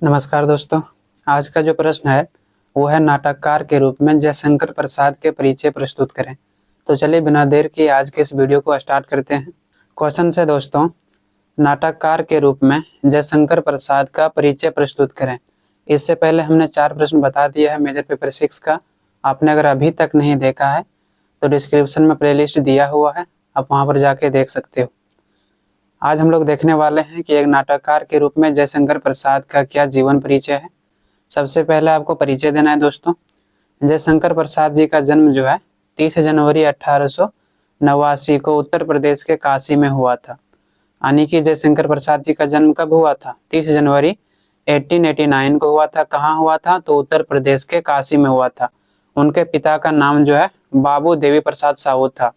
नमस्कार दोस्तों। आज का जो प्रश्न है वो है नाटककार के रूप में जयशंकर प्रसाद के परिचय प्रस्तुत करें। तो चलिए बिना देर किए आज के इस वीडियो को स्टार्ट करते हैं। क्वेश्चन से दोस्तों, नाटककार के रूप में जयशंकर प्रसाद का परिचय प्रस्तुत करें। इससे पहले हमने 4 प्रश्न बता दिया है मेजर पेपर 6 का। आपने अगर अभी तक नहीं देखा है तो डिस्क्रिप्शन में प्लेलिस्ट दिया हुआ है, आप वहाँ पर जाके देख सकते हो। आज हम लोग देखने वाले हैं कि एक नाटककार के रूप में जयशंकर प्रसाद का क्या जीवन परिचय है। सबसे पहले आपको परिचय देना है दोस्तों। जयशंकर प्रसाद जी का जन्म जो है 30 जनवरी 1889 को उत्तर प्रदेश के काशी में हुआ था। यानी कि जयशंकर प्रसाद जी का जन्म कब हुआ था? 30 जनवरी 1889 को हुआ था। कहाँ हुआ था? तो उत्तर प्रदेश के काशी में हुआ था। उनके पिता का नाम जो है बाबू देवी प्रसाद साहू था।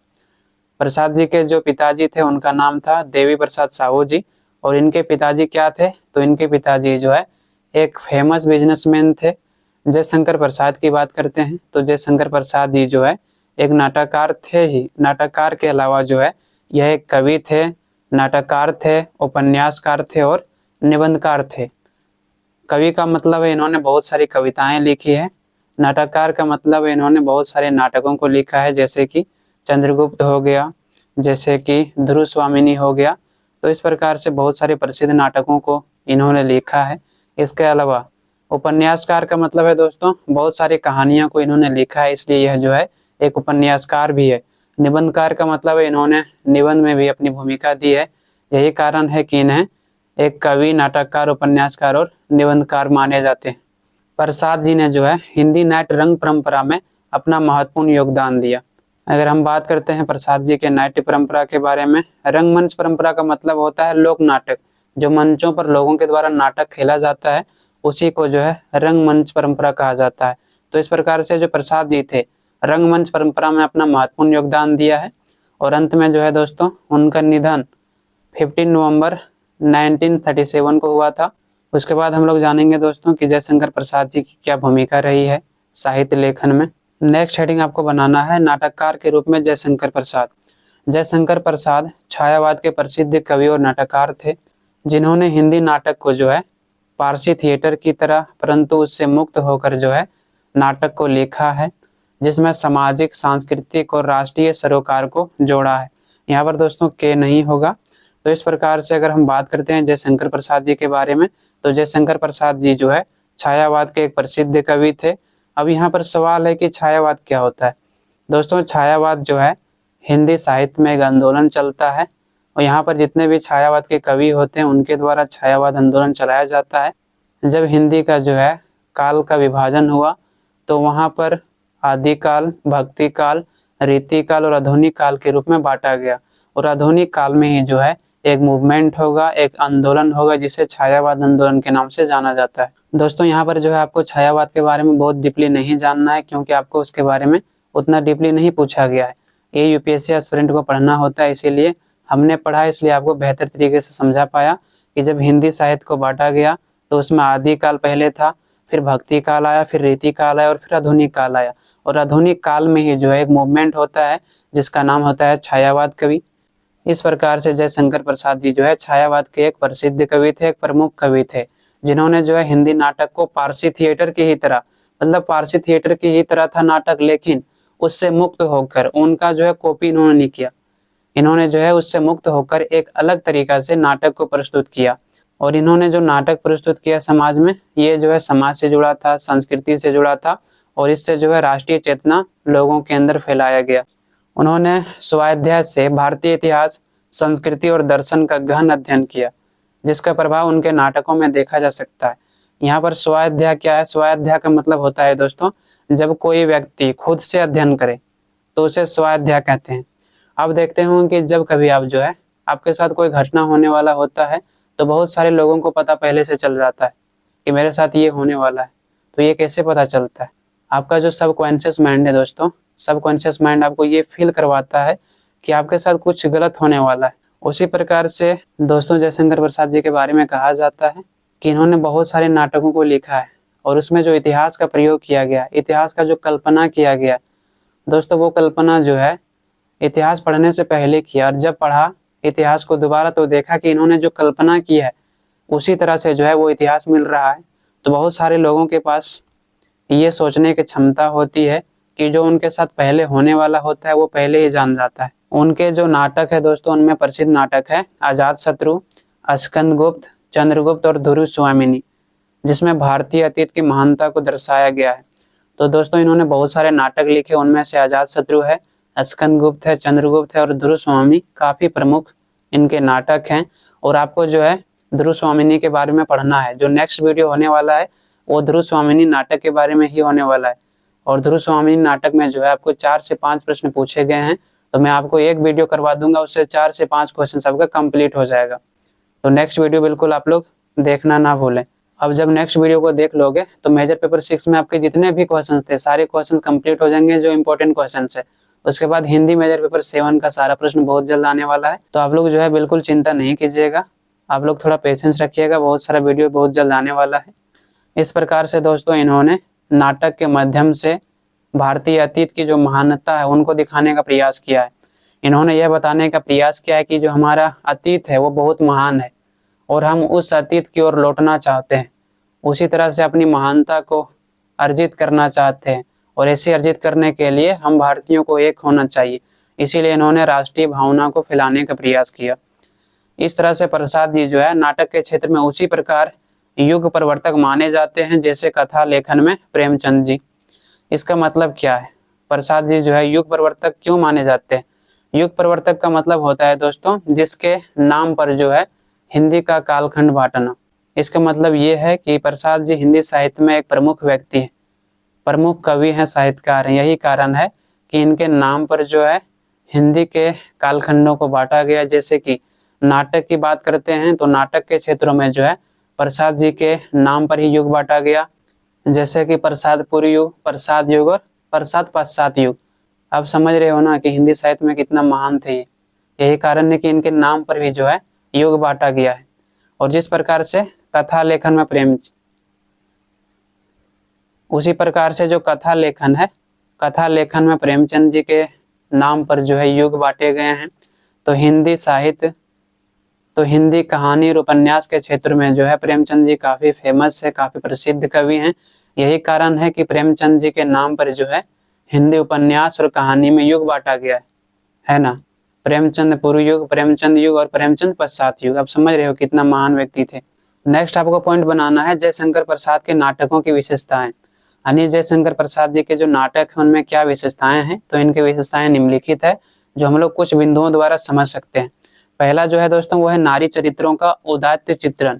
प्रसाद जी के जो पिताजी थे उनका नाम था देवी प्रसाद साहू जी। और इनके पिताजी क्या थे? तो इनके पिताजी जो है एक फेमस बिजनेसमैन थे। जयशंकर प्रसाद की बात करते हैं तो जयशंकर प्रसाद जी जो है एक नाटककार थे ही। नाटककार के अलावा जो है यह एक कवि थे, नाटककार थे, उपन्यासकार थे और निबंधकार थे। कवि का मतलब है इन्होंने बहुत सारी कविताएं लिखी है। नाटककार का मतलब है इन्होंने बहुत सारे नाटकों को लिखा है, जैसे कि चंद्रगुप्त हो गया, जैसे कि ध्रुव स्वामिनी हो गया। तो इस प्रकार से बहुत सारे प्रसिद्ध नाटकों को इन्होंने लिखा है। इसके अलावा उपन्यासकार का मतलब है दोस्तों बहुत सारी कहानियों को इन्होंने लिखा है, इसलिए यह जो है एक उपन्यासकार भी है। निबंधकार का मतलब है इन्होंने निबंध में भी अपनी भूमिका दी है। यही कारण है कि इन्हें एक कवि, नाटककार, उपन्यासकार और निबंधकार माने जाते हैं। प्रसाद जी ने जो है हिंदी नाट्य रंग परंपरा में अपना महत्वपूर्ण योगदान दिया। अगर हम बात करते हैं प्रसाद जी के नाट्य परंपरा के बारे में, रंगमंच परंपरा का मतलब होता है लोक नाटक। जो मंचों पर लोगों के द्वारा नाटक खेला जाता है उसी को जो है रंगमंच परंपरा कहा जाता है। तो इस प्रकार से जो प्रसाद जी थे रंगमंच परंपरा में अपना महत्वपूर्ण योगदान दिया है। और अंत में जो है दोस्तों उनका निधन 15 नवंबर 1937 को हुआ था। उसके बाद हम लोग जानेंगे दोस्तों कि जयशंकर प्रसाद जी की क्या भूमिका रही है साहित्य लेखन में। नेक्स्ट हेडिंग आपको बनाना है नाटककार के रूप में जयशंकर प्रसाद। जयशंकर प्रसाद छायावाद के प्रसिद्ध कवि और नाटककार थे, जिन्होंने हिंदी नाटक को जो है पारसी थिएटर की तरह परंतु उससे मुक्त होकर जो है नाटक को लिखा है, जिसमें सामाजिक, सांस्कृतिक और राष्ट्रीय सरोकार को जोड़ा है। यहाँ पर दोस्तों के नहीं होगा। तो इस प्रकार से अगर हम बात करते हैं जयशंकर प्रसाद जी के बारे में, तो जयशंकर प्रसाद जी जो है छायावाद के एक प्रसिद्ध कवि थे। अब यहाँ पर सवाल है कि छायावाद क्या होता है। दोस्तों छायावाद जो है हिंदी साहित्य में एक आंदोलन चलता है और यहाँ पर जितने भी छायावाद के कवि होते हैं उनके द्वारा छायावाद आंदोलन चलाया जाता है। जब हिंदी का जो है काल का विभाजन हुआ तो वहाँ पर आदिकाल, भक्ति काल, रीति काल और आधुनिक काल के रूप में बांटा गया। और आधुनिक काल में ही जो है एक मूवमेंट होगा, एक आंदोलन होगा जिसे छायावाद आंदोलन के नाम से जाना जाता है। दोस्तों यहाँ पर जो है आपको छायावाद के बारे में बहुत डीपली नहीं जानना है, क्योंकि आपको उसके बारे में उतना डीपली नहीं पूछा गया है। ये यूपीएससी एस्पिरेंट को पढ़ना होता है, इसीलिए हमने पढ़ा, इसलिए आपको बेहतर तरीके से समझा पाया कि जब हिंदी साहित्य को बांटा गया तो उसमें आदिकाल पहले था, फिर भक्ति काल आया, फिर रीति काल आया और फिर आधुनिक काल आया। और आधुनिक काल में ही जो है एक मूवमेंट होता है जिसका नाम होता है छायावाद कवि। इस प्रकार से जयशंकर प्रसाद जी जो है छायावाद के एक प्रसिद्ध कवि थे, एक प्रमुख कवि थे, जिन्होंने जो है हिंदी नाटक को पारसी थिएटर की ही तरह, मतलब पारसी थिएटर की ही तरह था नाटक, लेकिन उससे मुक्त होकर, उनका जो है कॉपी इन्होंने नहीं किया, इन्होंने जो है उससे मुक्त होकर एक अलग तरीका से नाटक को प्रस्तुत किया। और इन्होंने जो नाटक प्रस्तुत किया समाज में, ये जो है समाज से जुड़ा था, संस्कृति से जुड़ा था और इससे जो है राष्ट्रीय चेतना लोगों के अंदर फैलाया गया। उन्होंने स्वाध्याय से भारतीय इतिहास, संस्कृति और दर्शन का गहन अध्ययन किया, जिसका प्रभाव उनके नाटकों में देखा जा सकता है। यहाँ पर स्वाध्याय क्या है? स्वाध्याय का मतलब होता है दोस्तों जब कोई व्यक्ति खुद से अध्ययन करे तो उसे स्वाध्याय कहते हैं। अब देखते होंगे कि जब कभी आप जो है आपके साथ कोई घटना होने वाला होता है तो बहुत सारे लोगों को पता पहले से चल जाता है कि मेरे साथ ये होने वाला है। तो ये कैसे पता चलता है? आपका जो सबकॉन्शियस माइंड है दोस्तों, सबकॉन्शियस माइंड आपको ये फील करवाता है कि आपके साथ कुछ गलत होने वाला है। उसी प्रकार से दोस्तों जयशंकर प्रसाद जी के बारे में कहा जाता है कि इन्होंने बहुत सारे नाटकों को लिखा है और उसमें जो इतिहास का प्रयोग किया गया, इतिहास का जो कल्पना किया गया दोस्तों, वो कल्पना जो है इतिहास पढ़ने से पहले किया, और जब पढ़ा इतिहास को दोबारा तो देखा कि इन्होंने जो कल्पना की है उसी तरह से जो है वो इतिहास मिल रहा है। तो बहुत सारे लोगों के पास ये सोचने की क्षमता होती है कि जो उनके साथ पहले होने वाला होता है वो पहले ही जान जाता है। उनके जो नाटक है दोस्तों, उनमें प्रसिद्ध नाटक है अजातशत्रु, स्कंदगुप्त, चंद्रगुप्त और ध्रुवस्वामिनी, जिसमें भारतीय अतीत की महानता को दर्शाया गया है। तो दोस्तों इन्होंने बहुत सारे नाटक लिखे, उनमें से अजातशत्रु है, स्कंदगुप्त है, चंद्रगुप्त है और ध्रुवस्वामिनी काफी प्रमुख इनके नाटक हैं। और आपको जो है ध्रुवस्वामिनी के बारे में पढ़ना है। जो नेक्स्ट वीडियो होने वाला है वो ध्रुवस्वामिनी नाटक के बारे में ही होने वाला है। और ध्रुवस्वामिनी नाटक में जो है आपको 4 से 5 प्रश्न पूछे गए हैं, तो मैं आपको एक वीडियो करवा दूंगा, उससे 4 से 5 क्वेश्चन आपका कंप्लीट हो जाएगा। तो नेक्स्ट वीडियो बिल्कुल आप लोग देखना ना भूलें। अब जब नेक्स्ट वीडियो को देख लोगे तो मेजर पेपर 6 में आपके जितने भी क्वेश्चंस थे सारे क्वेश्चंस कंप्लीट हो जाएंगे जो इंपॉर्टेंट क्वेश्चंस है। उसके बाद हिंदी मेजर पेपर 7 का सारा प्रश्न बहुत जल्द आने वाला है। तो आप लोग जो है बिल्कुल चिंता नहीं कीजिएगा, आप लोग थोड़ा पेशेंस रखिएगा, बहुत सारा वीडियो बहुत जल्द आने वाला है। इस प्रकार से दोस्तों इन्होंने नाटक के माध्यम से भारतीय अतीत की जो महानता है उनको दिखाने का प्रयास किया है। इन्होंने यह बताने का प्रयास किया है कि जो हमारा अतीत है वो बहुत महान है और हम उस अतीत की ओर लौटना चाहते हैं, उसी तरह से अपनी महानता को अर्जित करना चाहते हैं। और ऐसे अर्जित करने के लिए हम भारतीयों को एक होना चाहिए, इसीलिए इन्होंने राष्ट्रीय भावना को फैलाने का प्रयास किया। इस तरह से प्रसाद जी जो है नाटक के क्षेत्र में उसी प्रकार युग प्रवर्तक माने जाते हैं जैसे कथा लेखन में प्रेमचंद जी। इसका मतलब क्या है? प्रसाद जी जो है युग प्रवर्तक क्यों माने जाते हैं? युग प्रवर्तक का मतलब होता है दोस्तों जिसके नाम पर जो है हिंदी का कालखंड बांटना। इसका मतलब ये है कि प्रसाद जी हिंदी साहित्य में एक प्रमुख व्यक्ति हैं, प्रमुख कवि हैं, साहित्यकार हैं। यही कारण है कि इनके नाम पर जो है हिंदी के कालखंडों को बांटा गया। जैसे कि नाटक की बात करते हैं तो नाटक के क्षेत्रों में जो है प्रसाद जी के नाम पर ही युग बांटा गया, जैसे कि प्रसाद पूर्व युग, प्रसाद युग और प्रसाद पश्चात युग। आप समझ रहे हो ना कि हिंदी साहित्य में कितना महान थे ये। यही कारण है कि इनके नाम पर भी जो है युग बांटा गया है। और जिस प्रकार से कथा लेखन में उसी प्रकार से जो कथा लेखन है, कथा लेखन में प्रेमचंद जी के नाम पर जो है युग बांटे गए हैं। तो हिंदी साहित्य, तो हिंदी कहानी और उपन्यास के क्षेत्र में जो है प्रेमचंद जी काफी फेमस है, काफी प्रसिद्ध कवि हैं। यही कारण है कि प्रेमचंद जी के नाम पर जो है हिंदी उपन्यास और कहानी में युग बांटा गया है ना। प्रेमचंद पूर्व युग, प्रेमचंद युग और प्रेमचंद पश्चात युग। आप समझ रहे हो कितना महान व्यक्ति थे। नेक्स्ट आपको पॉइंट बनाना है जयशंकर प्रसाद के नाटकों की विशेषताएं। यानी जयशंकर प्रसाद जी के जो नाटक हैं उनमें क्या विशेषताएं हैं? तो इनकी विशेषताएं निम्नलिखित है जो हम लोग कुछ बिंदुओं द्वारा समझ सकते हैं। पहला जो है दोस्तों वो है नारी चरित्रों का उदात्त चित्रण।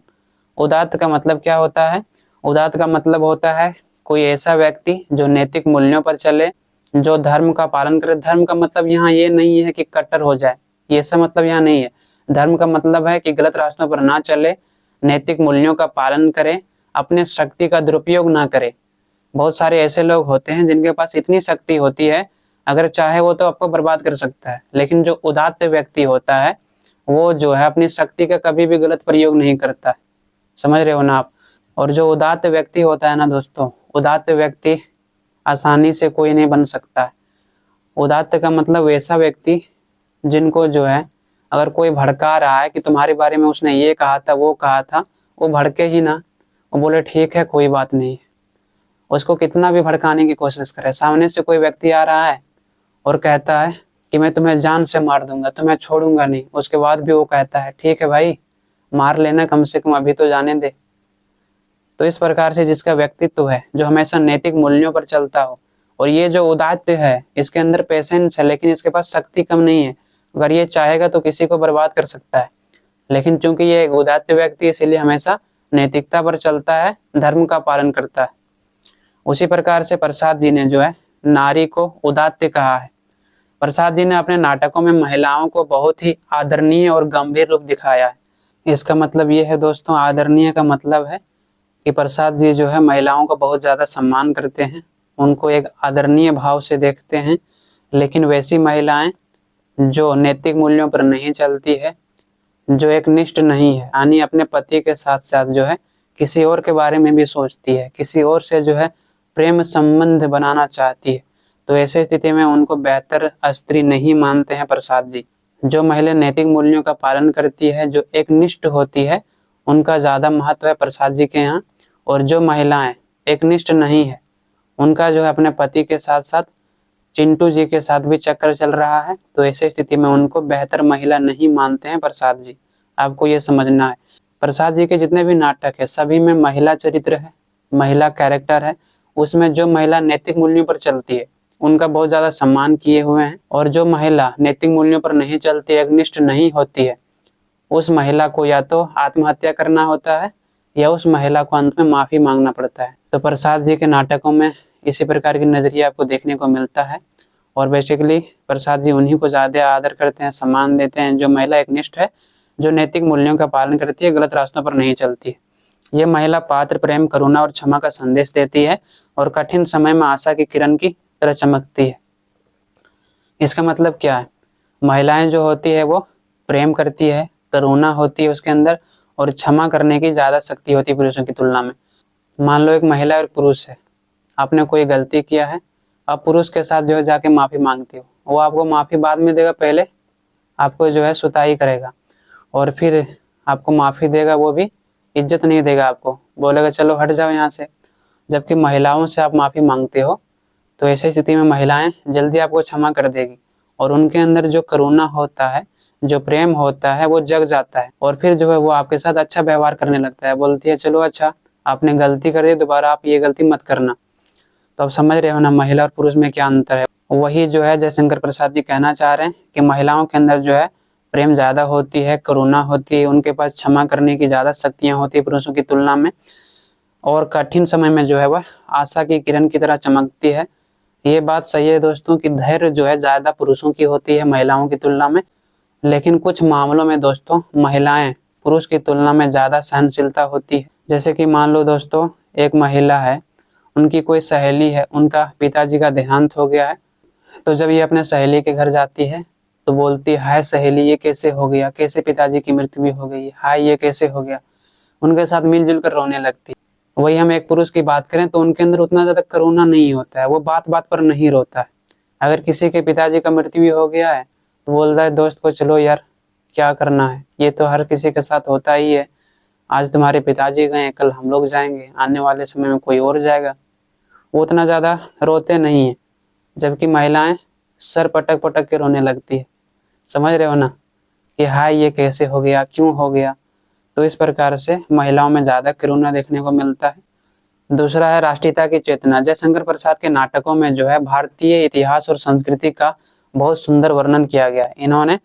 उदात्त का मतलब क्या होता है? उदात्त का मतलब होता है कोई ऐसा व्यक्ति जो नैतिक मूल्यों पर चले, जो धर्म का पालन करे। धर्म का मतलब यहाँ ये नहीं है कि कट्टर हो जाए, ये ऐसा मतलब यहाँ नहीं है। धर्म का मतलब है कि गलत रास्तों पर ना चले, नैतिक मूल्यों का पालन करे, अपने शक्ति का दुरुपयोग ना करे। बहुत सारे ऐसे लोग होते हैं जिनके पास इतनी शक्ति होती है, अगर चाहे वो तो आपको बर्बाद कर सकता है, लेकिन जो उदात्त व्यक्ति होता है वो जो है अपनी शक्ति का कभी भी गलत प्रयोग नहीं करता है। समझ रहे हो ना आप? और जो उदात्त व्यक्ति होता है ना दोस्तों, उदात्त व्यक्ति आसानी से कोई नहीं बन सकता है। उदात्त का मतलब वैसा व्यक्ति जिनको जो है अगर कोई भड़का रहा है कि तुम्हारे बारे में उसने ये कहा था वो कहा था, वो भड़के ही ना, वो बोले ठीक है कोई बात नहीं। उसको कितना भी भड़काने की कोशिश करे, सामने से कोई व्यक्ति आ रहा है और कहता है कि मैं तुम्हें जान से मार दूंगा, तुम्हें छोड़ूंगा नहीं, उसके बाद भी वो कहता है ठीक है भाई मार लेना, कम से कम अभी तो जाने दे। तो इस प्रकार से जिसका व्यक्तित्व है जो हमेशा नैतिक मूल्यों पर चलता हो, और ये जो उदात्त है इसके अंदर पेशेंस है लेकिन इसके पास शक्ति कम नहीं है। अगर ये चाहेगा तो किसी को बर्बाद कर सकता है, लेकिन चूंकि ये एक उदात्त व्यक्ति इसीलिए हमेशा नैतिकता पर चलता है, धर्म का पालन करता है। उसी प्रकार से प्रसाद जी ने जो है नारी को उदात्त कहा है। प्रसाद जी ने अपने नाटकों में महिलाओं को बहुत ही आदरणीय और गंभीर रूप दिखाया है। इसका मतलब ये है दोस्तों, आदरणीय का मतलब है कि प्रसाद जी जो है महिलाओं को बहुत ज़्यादा सम्मान करते हैं, उनको एक आदरणीय भाव से देखते हैं। लेकिन वैसी महिलाएं जो नैतिक मूल्यों पर नहीं चलती है, जो एक निष्ठ नहीं है, यानी अपने पति के साथ साथ जो है किसी और के बारे में भी सोचती है, किसी और से जो है प्रेम संबंध बनाना चाहती है, तो ऐसी स्थिति में उनको बेहतर स्त्री नहीं मानते हैं प्रसाद जी। जो महिला नैतिक मूल्यों का पालन करती है, जो एक निष्ठ होती है, उनका ज़्यादा महत्व है प्रसाद जी के यहाँ। और जो महिलाएं एकनिष्ठ नहीं है उनका जो है अपने पति के साथ साथ चिंटू जी के साथ भी चक्कर चल रहा है, तो ऐसी स्थिति में उनको बेहतर महिला नहीं मानते हैं प्रसाद जी। आपको ये समझना है, प्रसाद जी के जितने भी नाटक है सभी में महिला चरित्र है, महिला कैरेक्टर है। उसमें जो महिला नैतिक मूल्यों पर चलती है उनका बहुत ज़्यादा सम्मान किए हुए हैं, और जो महिला नैतिक मूल्यों पर नहीं चलती, एकनिष्ठ नहीं होती है, उस महिला को या तो आत्महत्या करना होता है या उस महिला को अंत में माफ़ी मांगना पड़ता है। तो प्रसाद जी के नाटकों में इसी प्रकार की नज़रिया आपको देखने को मिलता है, और बेसिकली प्रसाद जी उन्हीं को ज़्यादा आदर करते हैं, सम्मान देते हैं जो महिला एकनिष्ठ है, जो नैतिक मूल्यों का पालन करती है, गलत रास्तों पर नहीं चलती है। ये महिला पात्र प्रेम, करुणा और क्षमा का संदेश देती है और कठिन समय में आशा की किरण की तरह चमकती है। इसका मतलब क्या है? महिलाएं जो होती है वो प्रेम करती है, करुणा होती है उसके अंदर, और क्षमा करने की ज़्यादा शक्ति होती है पुरुषों की तुलना में। मान लो एक महिला और पुरुष है, आपने कोई गलती किया है, आप पुरुष के साथ जो है जाके माफ़ी मांगती हो, वो आपको माफ़ी बाद में देगा, पहले आपको जो है सुताई करेगा और फिर आपको माफ़ी देगा, वो भी इज्जत नहीं देगा आपको, बोलेगा चलो हट जाओ यहाँ से। जबकि महिलाओं से आप माफ़ी मांगते हो तो ऐसी स्थिति में महिलाएं जल्दी आपको क्षमा कर देगी, और उनके अंदर जो करुणा होता है, जो प्रेम होता है, वो जग जाता है, और फिर जो है वो आपके साथ अच्छा व्यवहार करने लगता है, बोलती है चलो अच्छा आपने गलती कर दी, दोबारा आप ये गलती मत करना। तो आप समझ रहे हो ना महिला और पुरुष में क्या अंतर है। वही जो है जयशंकर प्रसाद जी कहना चाह रहे हैं कि महिलाओं के अंदर जो है प्रेम ज़्यादा होती है, करुणा होती है, उनके पास क्षमा करने की ज़्यादा शक्तियाँ होती है पुरुषों की तुलना में, और कठिन समय में जो है वह आशा की किरण की तरह चमकती है। ये बात सही है दोस्तों कि धैर्य जो है ज़्यादा पुरुषों की होती है महिलाओं की तुलना में, लेकिन कुछ मामलों में दोस्तों महिलाएं पुरुष की तुलना में ज़्यादा सहनशीलता होती है। जैसे कि मान लो दोस्तों एक महिला है, उनकी कोई सहेली है, उनका पिताजी का देहांत हो गया है, तो जब ये अपने सहेली के घर जाती है तो बोलती है हाय सहेली ये कैसे हो गया, कैसे पिताजी की मृत्यु भी हो गई, हाय ये कैसे हो गया, उनके साथ मिलजुल कर रोने लगती है। वही हम एक पुरुष की बात करें तो उनके अंदर उतना ज़्यादा करुणा नहीं होता है, वो बात बात पर नहीं रोता है। अगर किसी के पिताजी का मृत्यु भी हो गया है तो बोलता है दोस्त को चलो यार क्या करना है, ये तो हर किसी के साथ होता ही है, आज तुम्हारे पिताजी गए, कल हम लोग जाएंगे, आने वाले समय में कोई और जाएगा। वो उतना ज़्यादा रोते नहीं है, जबकि महिलाएं सर पटक पटक के रोने लगती है। समझ रहे हो ना कि हाय ये कैसे हो गया, क्यों हो गया। तो इस प्रकार से महिलाओं में ज़्यादा करुणा देखने को मिलता है। दूसरा है राष्ट्रीयता की चेतना। जयशंकर प्रसाद के नाटकों में जो है भारतीय इतिहास और संस्कृति का बहुत सुंदर वर्णन किया गया है। इन्होंने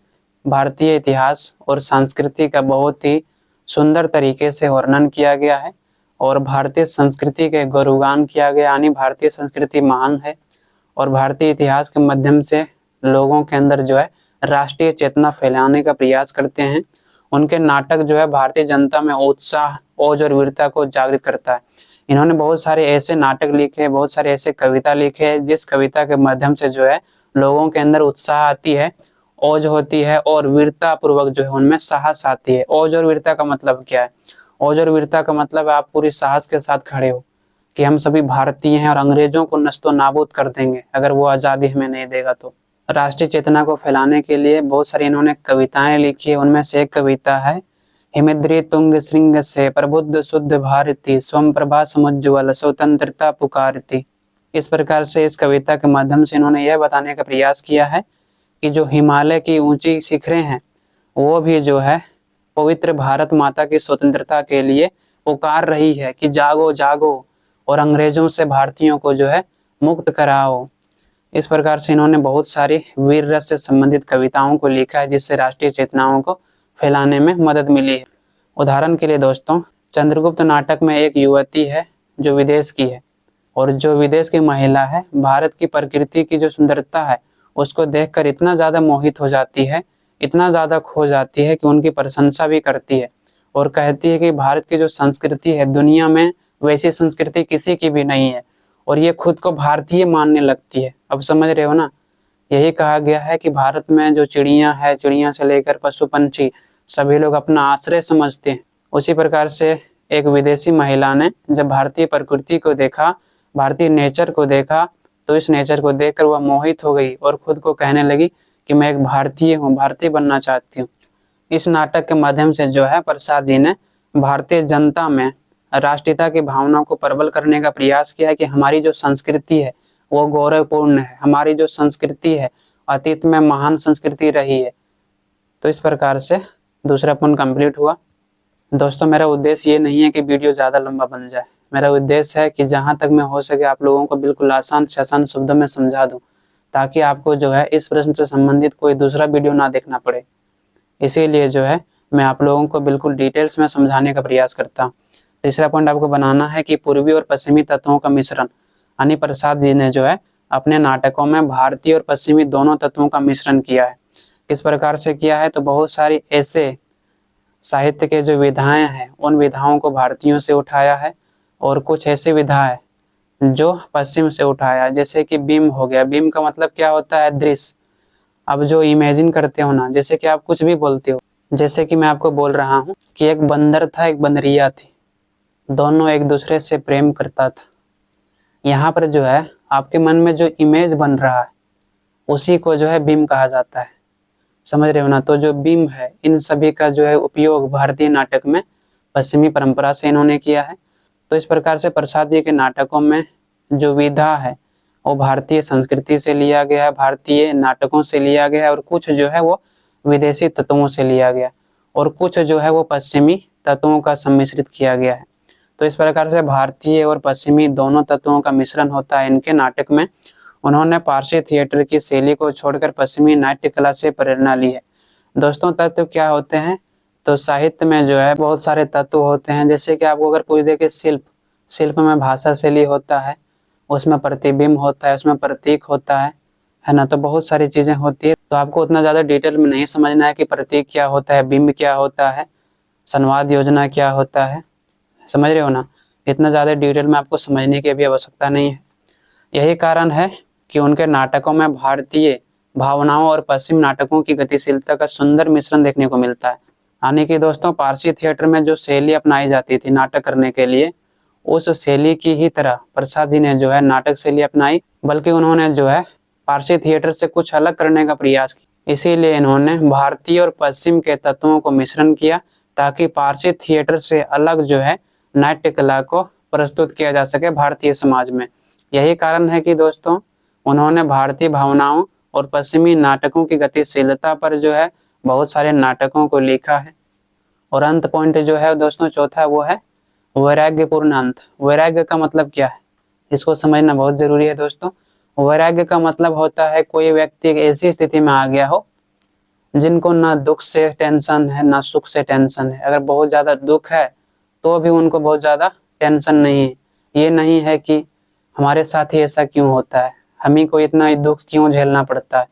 भारतीय इतिहास और संस्कृति का बहुत ही सुंदर तरीके से वर्णन किया गया है, और भारतीय संस्कृति के गौरवगान किया गया, यानी भारतीय संस्कृति महान है, और भारतीय इतिहास के माध्यम से लोगों के अंदर जो है राष्ट्रीय चेतना फैलाने का प्रयास करते हैं। उनके नाटक जो है भारतीय जनता में उत्साह, ओज और वीरता को जागृत करता है। इन्होंने बहुत सारे ऐसे नाटक लिखे, बहुत सारे ऐसे कविता लिखे जिस कविता के माध्यम से जो है लोगों के अंदर उत्साह आती है, ओज होती है, और वीरता पूर्वक जो है उनमें साहस आती है। ओज और वीरता का मतलब क्या है? ओज और वीरता का मतलब है आप पूरी साहस के साथ खड़े हो कि हम सभी भारतीय हैं और अंग्रेजों को नस्तो नाबूद कर देंगे अगर वो आज़ादी हमें नहीं देगा। तो राष्ट्रीय चेतना को फैलाने के लिए बहुत सारी इन्होंने कविताएं लिखी है। उनमें से एक कविता है हिमद्री तुंग श्रृंग से प्रबुद्ध शुद्ध भारती स्वम प्रभा समुज्ज्वल स्वतंत्रता पुकारती। इस प्रकार से इस कविता के माध्यम से इन्होंने यह बताने का प्रयास किया है कि जो हिमालय की ऊंची शिखरें हैं वो भी जो है पवित्र भारत माता की स्वतंत्रता के लिए पुकार रही है कि जागो जागो और अंग्रेजों से भारतीयों को जो है मुक्त कराओ। इस प्रकार से इन्होंने बहुत सारी वीर रस से संबंधित कविताओं को लिखा है जिससे राष्ट्रीय चेतनाओं को फैलाने में मदद मिली है। उदाहरण के लिए दोस्तों चंद्रगुप्त नाटक में एक युवती है जो विदेश की है, और जो विदेश की महिला है भारत की प्रकृति की जो सुंदरता है उसको देखकर इतना ज़्यादा मोहित हो जाती है, इतना ज़्यादा खो जाती है कि उनकी प्रशंसा भी करती है और कहती है कि भारत की जो संस्कृति है दुनिया में वैसी संस्कृति किसी की भी नहीं है, और ये खुद को भारतीय मानने लगती है। अब समझ रहे हो ना, यही कहा गया है कि भारत में जो चिड़िया है, चिड़िया से लेकर पशु पंछी सभी लोग अपना आश्रय समझते हैं। उसी प्रकार से एक विदेशी महिला ने जब भारतीय प्रकृति को देखा, भारतीय नेचर को देखा, तो इस नेचर को देखकर वह मोहित हो गई और खुद को कहने लगी कि मैं एक भारतीय हूँ, भारतीय बनना चाहती हूँ। इस नाटक के माध्यम से जो है प्रसाद जी ने भारतीय जनता में राष्ट्रीयता की भावना को प्रबल करने का प्रयास किया है कि हमारी जो संस्कृति है वो गौरवपूर्ण है, हमारी जो संस्कृति है अतीत में महान संस्कृति रही है। तो इस प्रकार से दूसरा पॉइंट कंप्लीट हुआ। दोस्तों, मेरा उद्देश्य ये नहीं है कि वीडियो ज़्यादा लंबा बन जाए। मेरा उद्देश्य है कि जहाँ तक मैं हो सके आप लोगों को बिल्कुल आसान से आसान शब्दों में समझा दूँ, ताकि आपको जो है इस प्रश्न से संबंधित कोई दूसरा वीडियो ना देखना पड़े। इसीलिए जो है मैं आप लोगों को बिल्कुल डिटेल्स में समझाने का प्रयास करता हूँ। तीसरा पॉइंट आपको बनाना है कि पूर्वी और पश्चिमी तत्वों का मिश्रण। यानी प्रसाद जी ने जो है अपने नाटकों में भारतीय और पश्चिमी दोनों तत्वों का मिश्रण किया है। किस प्रकार से किया है? तो बहुत सारी ऐसे साहित्य के जो विधाएं हैं उन विधाओं को भारतीयों से उठाया है, और कुछ ऐसी विधाएं जो पश्चिम से उठाया है। जैसे कि बीम हो गया। बीम का मतलब क्या होता है? दृश्य। अब जो इमेजिन करते हो ना, जैसे कि आप कुछ भी बोलते हो, जैसे कि मैं आपको बोल रहा हूँ कि एक बंदर था, एक बंदरिया थी, दोनों एक दूसरे से प्रेम करता था। यहाँ पर जो है आपके मन में जो इमेज बन रहा है उसी को जो है बीम कहा जाता है। समझ रहे हो ना? तो जो बीम है इन सभी का जो है उपयोग भारतीय नाटक में पश्चिमी परंपरा से इन्होंने किया है। तो इस प्रकार से प्रसाद जी के नाटकों में जो विधा है वो भारतीय संस्कृति से लिया गया है, भारतीय नाटकों से लिया गया है, और कुछ जो है वो विदेशी तत्वों से लिया गया, और कुछ जो है वो पश्चिमी तत्वों का सम्मिश्रित किया गया है। तो इस प्रकार से भारतीय और पश्चिमी दोनों तत्वों का मिश्रण होता है इनके नाटक में। उन्होंने पारसी थिएटर की शैली को छोड़कर पश्चिमी नाट्य कला से प्रेरणा ली है। दोस्तों, तत्व क्या होते हैं? तो साहित्य में जो है बहुत सारे तत्व होते हैं। जैसे कि आपको अगर पूछ दे कि शिल्प में भाषा शैली होता है, उसमें प्रतिबिंब होता है, उसमें प्रतीक होता है ना? तो बहुत सारी चीजें होती है। तो आपको उतना ज्यादा डिटेल में नहीं समझना है कि प्रतीक क्या होता है, बिंब क्या होता है, संवाद योजना क्या होता है। समझ रहे हो ना? इतना ज्यादा डिटेल में आपको समझने की अभी आवश्यकता नहीं है। यही कारण है कि उनके नाटकों में भारतीय भावनाओं और पश्चिम नाटकों की गतिशीलता का सुंदर मिश्रण देखने को मिलता है। यानी कि दोस्तों, पारसी थिएटर में जो शैली अपनाई जाती थी नाटक करने के लिए, उस शैली की ही तरह प्रसाद जी ने जो है नाटक शैली अपनाई, बल्कि उन्होंने जो है पारसी थिएटर से कुछ अलग करने का प्रयास किया। इसीलिए इन्होंने भारतीय और पश्चिम के तत्वों को मिश्रण किया, ताकि पारसी थिएटर से अलग जो है नाट्य कला को प्रस्तुत किया जा सके भारतीय समाज में। यही कारण है कि दोस्तों, उन्होंने भारतीय भावनाओं और पश्चिमी नाटकों की गतिशीलता पर जो है बहुत सारे नाटकों को लिखा है। और अंत पॉइंट जो है दोस्तों चौथा, वो है वैराग्यपूर्ण अंत। वैराग्य का मतलब क्या है, इसको समझना बहुत जरूरी है दोस्तों। वैराग्य का मतलब होता है कोई व्यक्ति एक ऐसी स्थिति में आ गया हो जिनको ना दुख से टेंशन है ना सुख से टेंशन है। अगर बहुत ज्यादा दुख है तो भी उनको बहुत ज्यादा टेंशन नहीं है। ये नहीं है कि हमारे साथ ही ऐसा क्यों होता है, हम ही को इतना दुख क्यों झेलना पड़ता है,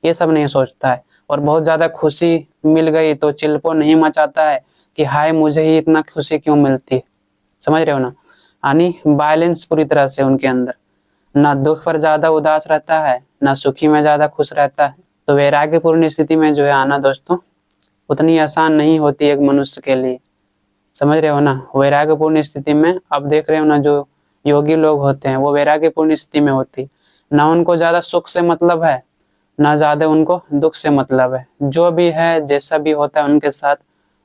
ये सब नहीं सोचता है। और बहुत ज्यादा खुशी मिल गई तो चिल्पो नहीं मचाता है कि हाय मुझे ही इतना खुशी क्यों मिलती है। समझ रहे हो ना? यानी बैलेंस पूरी तरह से उनके अंदर, ना दुख पर ज्यादा उदास रहता है ना सुखी में ज्यादा खुश रहता है। तो वैराग्यपूर्ण स्थिति में जो है आना दोस्तों उतनी आसान नहीं होती एक मनुष्य के लिए। समझ रहे हो ना? वैराग्यपूर्ण स्थिति में अब देख रहे हो ना, जो योगी लोग होते हैं वो वैराग्यपूर्ण स्थिति में होती, ना उनको ज्यादा सुख से मतलब है ना ज्यादा उनको दुख से मतलब है। जो भी है जैसा भी होता है उनके साथ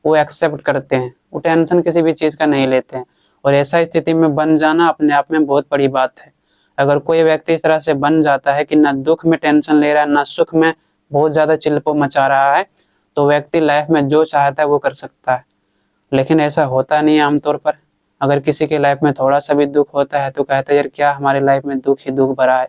वो एक्सेप्ट करते हैं, वो टेंशन किसी भी चीज का नहीं लेते हैं। और ऐसा स्थिति में बन जाना अपने आप में बहुत बड़ी बात है। अगर कोई व्यक्ति इस तरह से बन जाता है कि ना दुख में टेंशन ले रहा है ना सुख में बहुत ज्यादा चिल्पो मचा रहा है, तो व्यक्ति लाइफ में जो चाहता है वो कर सकता है। लेकिन ऐसा होता नहीं है आमतौर पर। अगर किसी के लाइफ में थोड़ा सा भी दुख होता है तो कहता है यार क्या हमारे लाइफ में दुख ही दुख भरा है।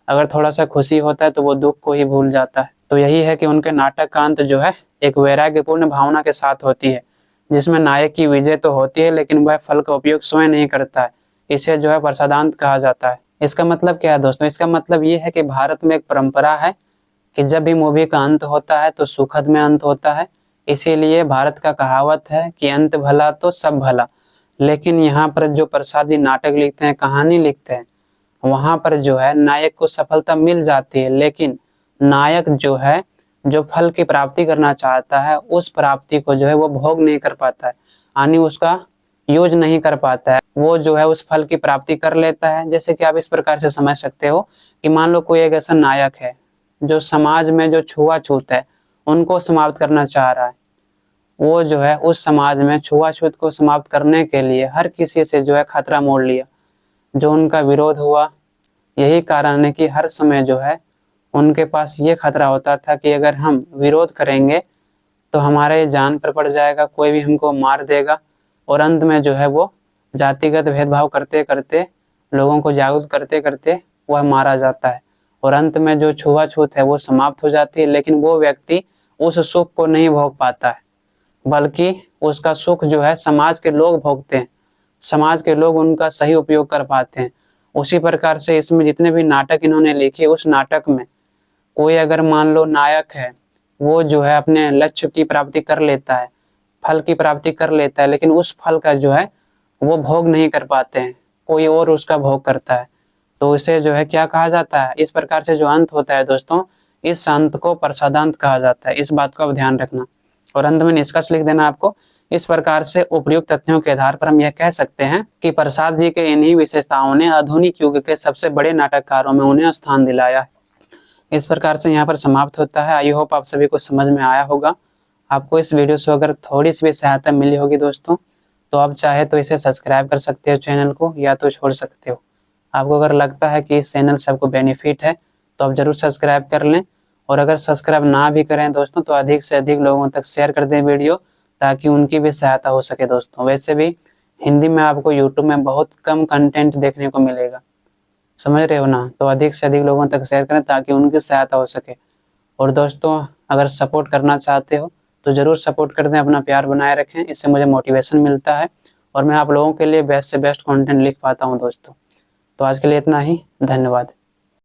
अगर थोड़ा सा खुशी होता है तो वो दुख को ही भूल जाता है। तो यही है कि उनके नाटक का अंत जो है एक वैराग्यपूर्ण भावना के साथ होती है, जिसमें नायक की विजय तो होती है लेकिन वह फल का उपयोग स्वयं नहीं करता है। इसे जो है प्रसादांत कहा जाता है। इसका मतलब क्या है दोस्तों? इसका मतलब ये है कि भारत में एक परंपरा है कि जब भी मूवी का अंत होता है तो सुखद में अंत होता है। इसीलिए भारत का कहावत है कि अंत भला तो सब भला। लेकिन यहाँ पर जो प्रसाद जी नाटक लिखते हैं, कहानी लिखते हैं, वहां पर जो है नायक को सफलता मिल जाती है, लेकिन नायक जो है जो फल की प्राप्ति करना चाहता है उस प्राप्ति को जो है वो भोग नहीं कर पाता है, यानी उसका यूज नहीं कर पाता है। वो जो है उस फल की प्राप्ति कर लेता है। जैसे कि आप इस प्रकार से समझ सकते हो कि मान लो कोई एक ऐसा नायक है जो समाज में जो छुआछूत है उनको समाप्त करना चाह रहा है। वो जो है उस समाज में छुआछूत को समाप्त करने के लिए हर किसी से जो है खतरा मोल लिया। जो उनका विरोध हुआ, यही कारण है कि हर समय जो है उनके पास ये खतरा होता था कि अगर हम विरोध करेंगे तो हमारे जान पर पड़ जाएगा, कोई भी हमको मार देगा। और अंत में जो है वो जातिगत भेदभाव करते करते, लोगों को जागरूक करते करते वह मारा जाता है। और अंत में जो छुआछूत है वो समाप्त हो जाती है, लेकिन वो व्यक्ति उस सुख को नहीं भोग पाता है, बल्कि उसका सुख जो है समाज के लोग भोगते हैं, समाज के लोग उनका सही उपयोग कर पाते हैं। उसी प्रकार से इसमें जितने भी नाटक इन्होंने लिखे, उस नाटक में कोई अगर मान लो नायक है, वो जो है अपने लक्ष्य की प्राप्ति कर लेता है, फल की प्राप्ति कर लेता है, लेकिन उस फल का जो है वो भोग नहीं कर पाते हैं, कोई और उसका भोग करता है, तो इसे जो है क्या कहा जाता है। इस प्रकार से जो अंत होता है दोस्तों, इस अंत को प्रसादांत कहा जाता है। इस बात को आप ध्यान रखना और अंत में निष्कर्ष लिख देना आपको। इस प्रकार से उपयुक्त तथ्यों के आधार पर हम यह कह सकते हैं कि प्रसाद जी के इन्हीं विशेषताओं ने आधुनिक युग के सबसे बड़े नाटककारों में उन्हें स्थान दिलाया है। इस प्रकार से यहाँ पर समाप्त होता है। आई होप आप सभी को समझ में आया होगा। आपको इस वीडियो से अगर थोड़ी सी भी सहायता मिली होगी दोस्तों, तो आप चाहे तो इसे सब्सक्राइब कर सकते हो चैनल को, या तो छोड़ सकते हो। आपको अगर लगता है कि इस चैनल से आपको बेनिफिट है तो आप जरूर सब्सक्राइब कर लें। और अगर सब्सक्राइब ना भी करें दोस्तों, तो अधिक से अधिक लोगों तक शेयर कर दें वीडियो, ताकि उनकी भी सहायता हो सके दोस्तों। वैसे भी हिंदी में आपको यूट्यूब में बहुत कम कंटेंट देखने को मिलेगा, समझ रहे हो ना। तो अधिक से अधिक लोगों तक शेयर करें ताकि उनकी सहायता हो सके। और दोस्तों अगर सपोर्ट करना चाहते हो तो ज़रूर सपोर्ट कर दें, अपना प्यार बनाए रखें, इससे मुझे मोटिवेशन मिलता है और मैं आप लोगों के लिए बेस्ट से बेस्ट कंटेंट लिख पाता हूं दोस्तों। तो आज के लिए इतना ही, धन्यवाद।